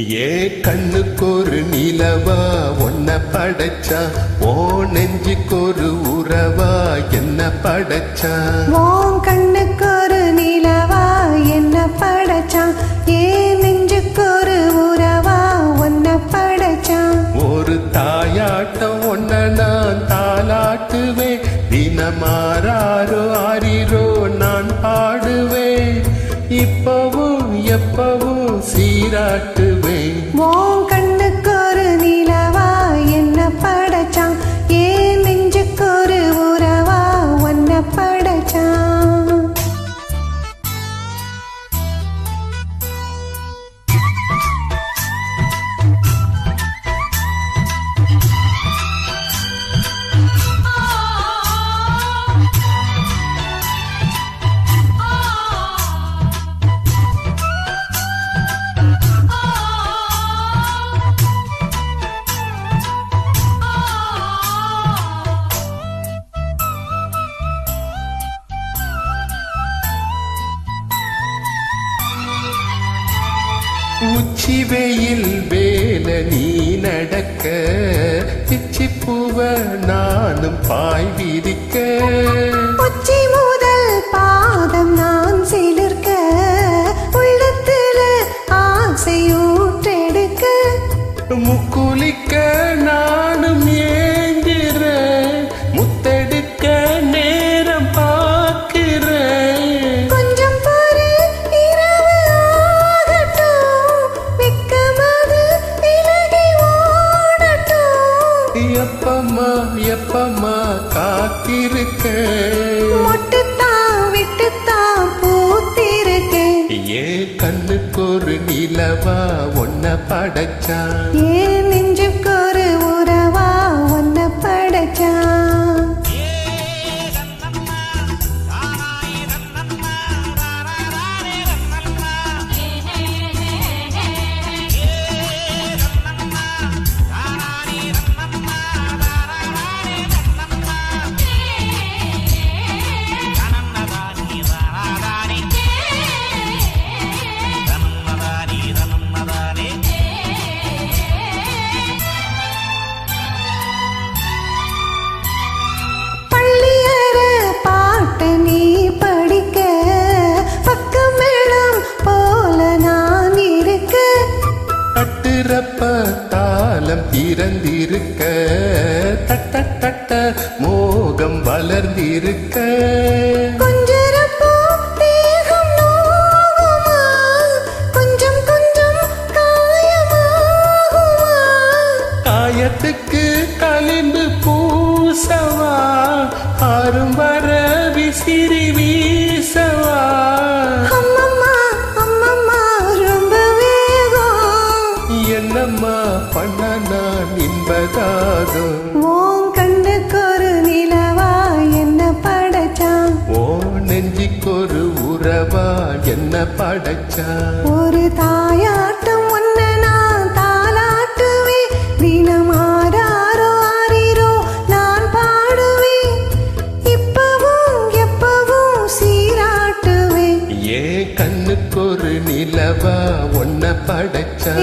ஏ கண்ணுக்கு ஒரு நிலவா ஒன்ன படைச்சா, ஓ நெஞ்சுக்கு ஒரு உறவா என்ன படைச்சா. ஓ கண்ணுக்கு ஒரு நிலவா என்ன படைச்சா, ஏ நெஞ்சுக்கு ஒரு உறவா ஒன்ன படைச்சா. ஒரு தாயாட்டம் ஒன்ன நான் தாலாட்டுவேன், தினமாறாரோ ஆரிரோ நான் பாடுவேன், இப்பவும் எப்பவும் சீராட்டுவேன். ஓ கண்ணுக்கு ஒரு நிலவா என்ன படைச்சா, ஏ நெஞ்சுக்கு ஒரு உறவா ஒன்ன படைச்சா. உச்சி வெயில் வேல நீ நடக்க, பிச்சி பூவ நானும் பாய் விரிக்க, உச்சி முதல் பாதம் நான் சிலிர்க்க, உள்ளத்துல ஆசை ஊற்றெடுக்க, முக்குளிக்க நானும் ஏங்குறேன், முத்தெடுக்க நேரம் பார்க்கிறேன். கொஞ்சம் பாரு இரவு ஆகட்டும், வெட்கமது விலகி ஓடட்டும், எப்பம்மா எப்பம்மா காத்திருக்கேன், மொட்டுத்தான் விட்டுத்தான் பூத்திருக்கேன். ஏன் கண்ணுக்கு ஒரு நிலவா ஒன்ன படைச்சா, ஏன் நெஞ்சுக்கு ஒரு உறவா ஒன்ன படைச்சா. தாளம் திறந்திருக்க, தட்ட தட்ட மோகம் வளர்ந்திருக்க, கொஞ்சரப்போ தேகம் நோகுமா, கொஞ்சம் கொஞ்சம் காயமாகுமா, காயத்துக்கு களிம்பு பூசவா, ஆறும் வர விசிறி வீசவா. அம்மம்மா அம்மம்மா ரொம்ப வேகம், என்னம்மா பண்ண நான் என்பதாகும். ஓ கண்ணுக்கு ஒரு நிலவா என்ன படைச்சா, ஓ நெஞ்சுக்கு ஒரு உறவா என்ன படைச்சா. ஒரு தாயாட்டம் ஒன்ன நான் தாலாட்டுவேன், தினமாறாரோ ஆரிரோ நான் பாடுவேன், இப்பவும் எப்பவும் சீராட்டுவேன். ஏன் கண்ணுக்கு ஒரு நிலவா ஒன்ன படைச்சா.